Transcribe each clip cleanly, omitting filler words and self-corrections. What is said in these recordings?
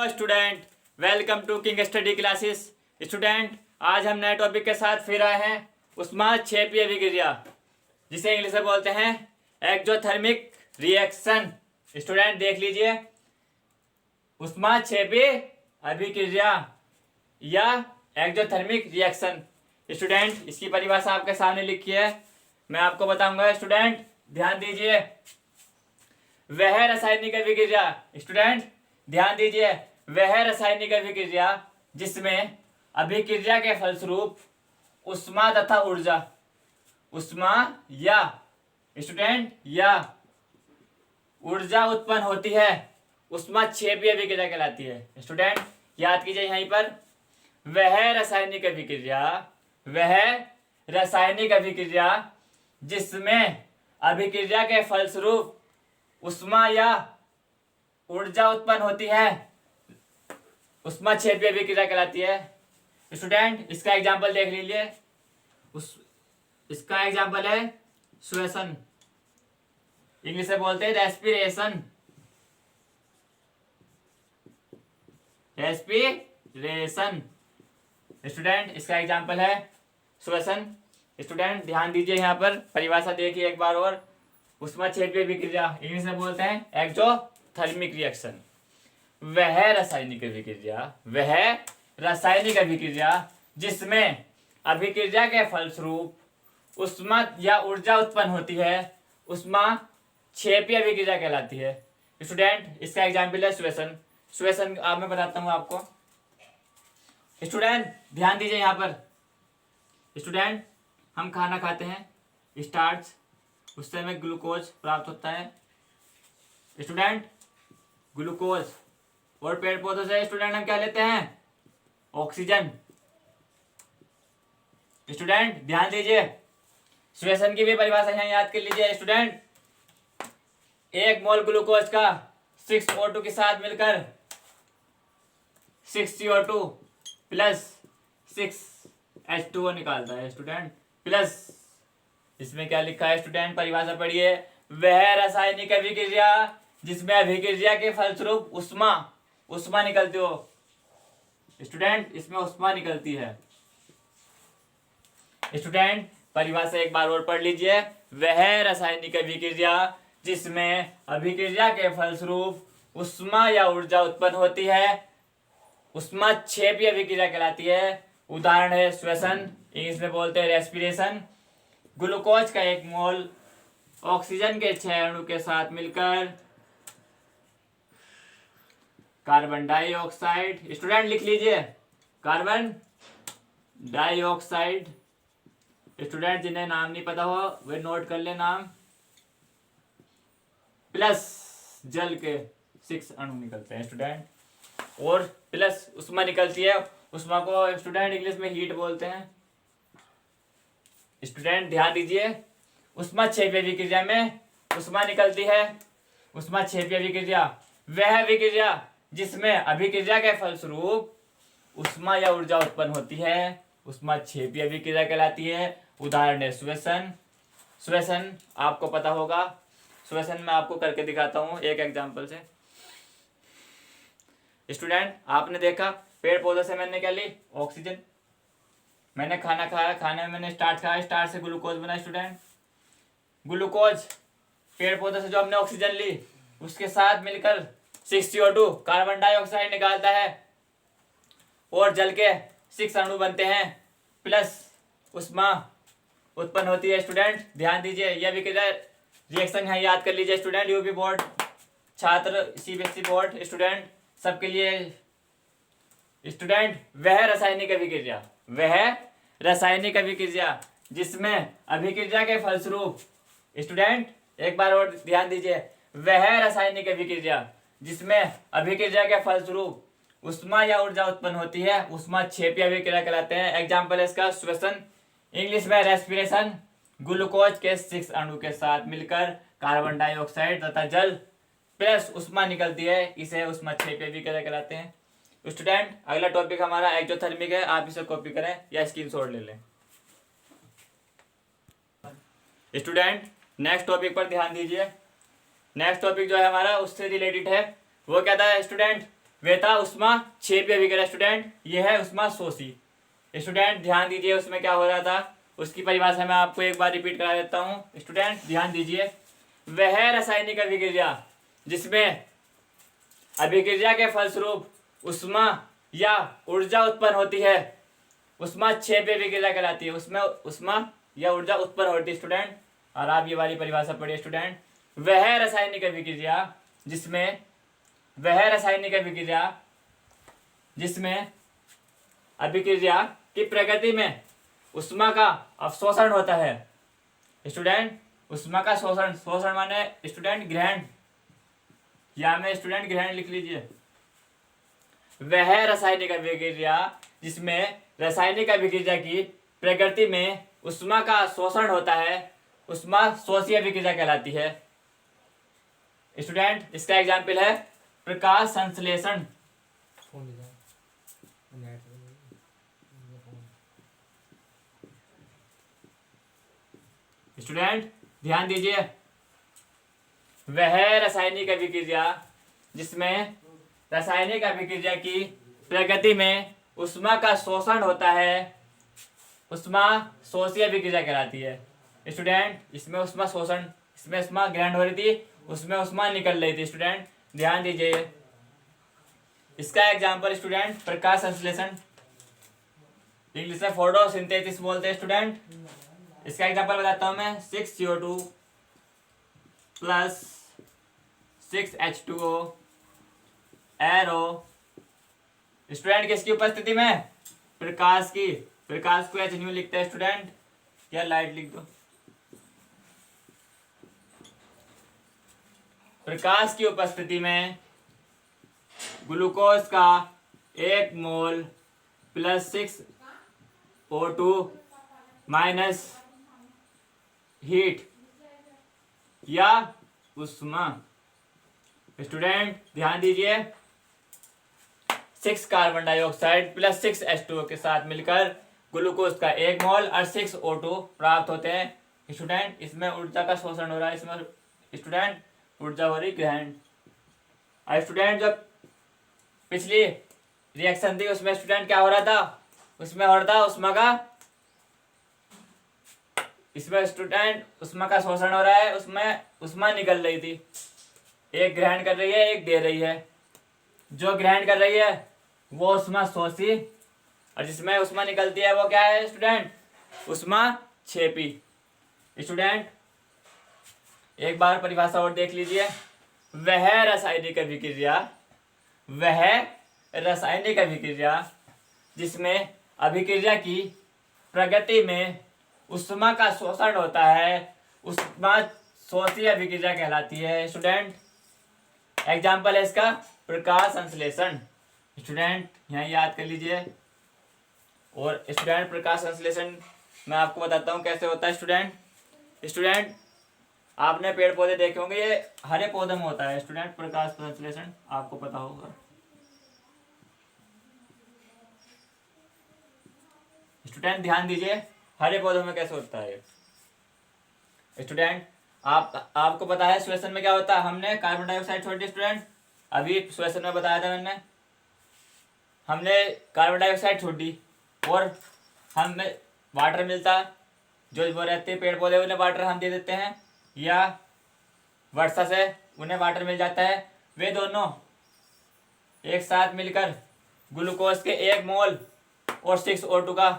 Hello student, welcome to King Study Classes. Student, आज हम नए टॉपिक के साथ फिर आए हैं ऊष्माक्षेपीय अभिक्रिया, जिसे इंग्लिश में बोलते हैं एक्जोथर्मिक रिएक्शन। स्टूडेंट देख लीजिए, ऊष्माक्षेपीय अभिक्रिया या एक्जोथर्मिक रिएक्शन। स्टूडेंट, इसकी परिभाषा आपके सामने लिखी है, मैं आपको बताऊंगा। स्टूडेंट ध्यान दीजिए, वह रासायनिक अभिक्रिया, स्टूडेंट ध्यान दीजिए, वह रासायनिक अभिक्रिया जिसमें अभिक्रिया के फलस्वरूप उष्मा तथा ऊर्जा, उष्मा या स्टूडेंट या ऊर्जा उत्पन्न होती है, ऊष्माक्षेपीय अभिक्रिया कहलाती है। स्टूडेंट याद कीजिए यहीं पर, वह रासायनिक अभिक्रिया, वह रासायनिक अभिक्रिया जिसमें अभिक्रिया के फलस्वरूप उष्मा या ऊर्जा उत्पन्न होती है, ऊष्माक्षेपीय अभिक्रिया कहलाती है। स्टूडेंट इसका एग्जांपल देख लीजिए, इसका एग्जांपल है श्वसन, इंग्लिश में बोलते हैं रेस्पिरेशन। रेस्पिरेशन स्टूडेंट इसका एग्जांपल है श्वसन। स्टूडेंट ध्यान दीजिए, यहाँ पर परिभाषा देखिए एक बार और, ऊष्माक्षेपीय अभिक्रिया इंग्लिश में बोलते हैं एक्जोथर्मिक रिएक्शन। वह रासायनिक अभिक्रिया, वह रासायनिक अभिक्रिया जिसमें अभिक्रिया के फलस्वरूप उष्मा या ऊर्जा उत्पन्न होती है, ऊष्माक्षेपीय अभिक्रिया कहलाती है। स्टूडेंट इसका एग्जाम्पल है श्वसन। श्वसन आप मैं बताता हूं आपको। स्टूडेंट ध्यान दीजिए यहाँ पर, स्टूडेंट हम खाना खाते हैं, स्टार्च, उससे हमें ग्लूकोज प्राप्त होता है। स्टूडेंट ग्लूकोज, और पेड़ पौधों से स्टूडेंट हम क्या लेते हैं? ऑक्सीजन। स्टूडेंट ध्यान दीजिए, श्वसन की भी परिभाषा यहाँ याद कर लीजिए। स्टूडेंट एक मोल ग्लूकोज का 6O2 के साथ मिलकर 6CO2 प्लस 6H2O निकालता है। स्टूडेंट प्लस, इसमें क्या लिखा है स्टूडेंट? परिभाषा पढ़िए, वह रासायनिक अभिक्रिया जिसमें अभिक्रिया के फलस्वरूप उष्मा निकलती हो। स्टूडेंट इसमें उष्मा निकलती है। स्टूडेंट परिभाषा एक बार और पढ़ लीजिए, वह रासायनिक अभिक्रिया जिसमें अभिक्रिया के फलस्वरूप उष्मा या ऊर्जा उत्पन्न होती है, ऊष्माक्षेपीय अभिक्रिया कहलाती है। उदाहरण है श्वसन, इंग्लिश में बोलते हैं रेस्पिरेशन। ग्लूकोज का 1 मोल ऑक्सीजन के 6 अणु के साथ मिलकर कार्बन डाइऑक्साइड, स्टूडेंट लिख लीजिए कार्बन डाइऑक्साइड। स्टूडेंट जिन्हें नाम नहीं पता हो वे नोट कर ले नाम, प्लस जल के 6 अणु निकलते हैं स्टूडेंट, और प्लस उष्मा निकलती है। उष्मा को स्टूडेंट इंग्लिश में हीट बोलते हैं। स्टूडेंट ध्यान दीजिए, ऊष्माक्षेपीय अभिक्रिया में उष्मा निकलती है। ऊष्माक्षेपीय अभिक्रिया वह अभिक्रिया जिसमें अभिक्रिया के फलस्वरूप उष्मा या ऊर्जा उत्पन्न होती है, ऊष्माक्षेपीय अभिक्रिया कहलाती है। उदाहरण है श्वसन। श्वसन आपको पता होगा, श्वसन मैं आपको करके दिखाता हूं एक एग्जांपल से। स्टूडेंट आपने देखा, पेड़ पौधों से मैंने क्या ली? ऑक्सीजन। मैंने खाना खाया, खाने में मैंने स्टार्च खाया, स्टार्च से ग्लूकोज बना। स्टूडेंट ग्लूकोज पेड़ पौधों से जो हमने ऑक्सीजन ली उसके साथ मिलकर 6CO2 कार्बन डाइऑक्साइड निकालता है, और जल के 6 अणु बनते हैं, प्लस उष्मा उत्पन्न होती है। स्टूडेंट ध्यान दीजिए, यह अभिक्रिया रिएक्शन यहाँ याद कर लीजिए। स्टूडेंट यूपी बोर्ड छात्र, सीबीएसई बोर्ड स्टूडेंट सबके लिए। स्टूडेंट वह रासायनिक अभिक्रिया, वह रासायनिक अभिक्रिया जिसमें अभिक्रिया के फलस्वरूप, स्टूडेंट एक बार और ध्यान दीजिए, वह रासायनिक अभिक्रिया जिसमें अभिक्रिया के फलस्वरूप उष्मा या ऊर्जा उत्पन्न होती है, ऊष्माक्षेपीय अभिक्रिया कहलाते हैं। एग्जाम्पल है इसका श्वसन, इंग्लिश में रेस्पिरेशन। ग्लूकोज के 6 अणु के साथ मिलकर कार्बन डाइऑक्साइड तथा जल प्लस उष्मा निकलती है, इसे ऊष्माक्षेपीय अभिक्रिया कहलाते हैं। स्टूडेंट अगला टॉपिक हमारा एक्जोथर्मिक है, आप इसे कॉपी करें या स्क्रीनशॉट ले लें। स्टूडेंट नेक्स्ट टॉपिक पर ध्यान दीजिए। नेक्स्ट टॉपिक जो है हमारा उससे रिलेटेड है, वो क्या था स्टूडेंट? वे था उष्मा क्षेपीय अभिक्रिया स्टूडेंट, ये है उष्मा शोषी। स्टूडेंट ध्यान दीजिए उसमें क्या हो रहा था, उसकी परिभाषा मैं आपको एक बार रिपीट करा देता हूँ। स्टूडेंट ध्यान दीजिए, वह रासायनिक अभिक्रिया जिसमें अभिक्रिया के फलस्वरूप उष्मा या ऊर्जा उत्पन्न होती है उष्मा क्षेपीय अभिक्रिया कहलाती है। उसमें उष्मा या ऊर्जा उत्पन्न होती है स्टूडेंट। और आप ये वाली परिभाषा पढ़िए स्टूडेंट, वह रासायनिक अभिक्रिया जिसमें अभिक्रिया की प्रगति में उष्मा का अवशोषण होता है। स्टूडेंट उष्मा का शोषण माने स्टूडेंट ग्रहण, या में स्टूडेंट ग्रहण लिख लीजिए। वह रासायनिक अभिक्रिया जिसमें रासायनिक अभिक्रिया की प्रकृति में उष्मा का शोषण होता है उष्मा शोषी अभिक्रिया कहलाती है। स्टूडेंट इसका एग्जाम्पल है प्रकाश संश्लेषण। स्टूडेंट ध्यान दीजिए, वह रासायनिक अभिक्रिया जिसमें रासायनिक अभिक्रिया की प्रगति में उष्मा का शोषण होता है उष्मा शोषी अभिक्रिया कहलाती है। स्टूडेंट इसमें उष्मा शोषण, इसमें उष्मा ग्रहण हो रही थी, उसमें उष्मा निकल रही थी। स्टूडेंट ध्यान दीजिए, इसका एग्जाम्पल स्टूडेंट प्रकाश संश्लेषण, इंग्लिश में फोटोसिंथेसिस बोलते हैं स्टूडेंट। इसका एग्जाम्पल बताता हूं मैं, 6CO2 plus 6H2O arrow. Student किसकी उपस्थिति में? प्रकाश की। प्रकाश को H न्यू लिखते हैं स्टूडेंट, या लाइट लिख दो। प्रकाश की उपस्थिति में ग्लूकोज का 1 मोल प्लस 6O2 माइनस हीट या उष्मा। स्टूडेंट ध्यान दीजिए, 6 कार्बन डाइऑक्साइड प्लस 6H2O के साथ मिलकर ग्लूकोज का 1 मोल और 6O2 प्राप्त होते हैं। स्टूडेंट इसमें ऊर्जा का शोषण हो रहा है, इसमें स्टूडेंट ऊर्जा हो रही ग्रहण। और स्टूडेंट जब पिछली रिएक्शन थी उसमें स्टूडेंट क्या हो रहा था, उसमें हो रहा था उष्मा का, इसमें स्टूडेंट उष्मा का शोषण हो रहा है, उसमें उष्मा निकल रही थी। एक ग्रहण कर रही है, एक दे रही है। जो ग्रहण कर रही है वो उष्मा शोषी, और जिसमें उष्मा निकलती है वो क्या है स्टूडेंट? उष्मा क्षेपी। स्टूडेंट एक बार परिभाषा और देख लीजिए, वह रासायनिक अभिक्रिया जिसमें अभिक्रिया की प्रगति में उष्मा का शोषण होता है उष्मा शोषी अभिक्रिया कहलाती है। स्टूडेंट एग्जाम्पल है इसका प्रकाश संश्लेषण। स्टूडेंट यहाँ याद कर लीजिए। और स्टूडेंट प्रकाश संश्लेषण मैं आपको बताता हूँ कैसे होता है। स्टूडेंट आपने पेड़ पौधे देखे होंगे, ये हरे पौधे में होता है स्टूडेंट प्रकाश संश्लेषण, आपको पता होगा। स्टूडेंट ध्यान दीजिए, हरे पौधों में कैसे होता है। स्टूडेंट आपको पता है श्वसन में क्या होता है, हमने कार्बन डाइऑक्साइड छोड़ी स्टूडेंट, अभी श्वसन में बताया था हमने कार्बन डाइऑक्साइड छोड़ी और हमें वाटर मिलता, जो वो रहते हैं पेड़ पौधे उन्हें वाटर हम दे देते हैं, या वर्षा से उन्हें वाटर मिल जाता है। वे दोनों एक साथ मिलकर ग्लूकोज के 1 मोल और 6O2 का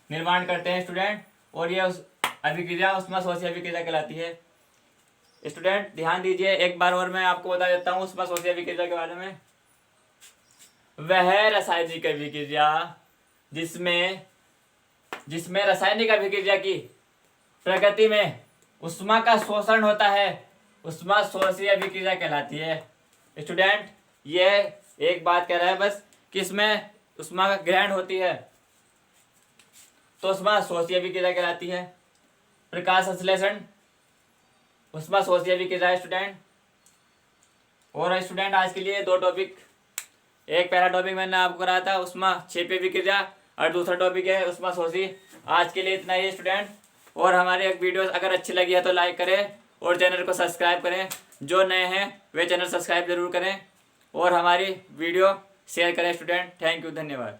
निर्माण करते हैं स्टूडेंट, और यह अभिक्रिया उष्मा शोषी अभिक्रिया कहलाती है। स्टूडेंट ध्यान दीजिए, एक बार और मैं आपको बता देता हूँ उष्मा शोषी अभिक्रिया के बारे में। वह रासायनिक अभिक्रिया जिसमें रासायनिक अभिक्रिया की प्रगति में उष्मा का शोषण होता है उष्मा शोषी अभिक्रिया कहलाती है। स्टूडेंट ये एक बात कह रहा है बस कि इसमें उष्मा का ग्रहण होती है तो उष्मा शोषी अभिक्रिया कहलाती है। प्रकाश संश्लेषण उष्मा शोषी अभिक्रिया है स्टूडेंट। और स्टूडेंट आज के लिए 2 टॉपिक, एक पहला टॉपिक मैंने आपको कराया था उष्मा क्षेपीय अभिक्रिया और दूसरा टॉपिक है उष्मा शोषी। आज के लिए इतना ही स्टूडेंट। और हमारे वीडियो अगर अच्छी लगी है तो लाइक करें और चैनल को सब्सक्राइब करें। जो नए हैं वे चैनल सब्सक्राइब जरूर करें और हमारी वीडियो शेयर करें स्टूडेंट। थैंक यू, धन्यवाद।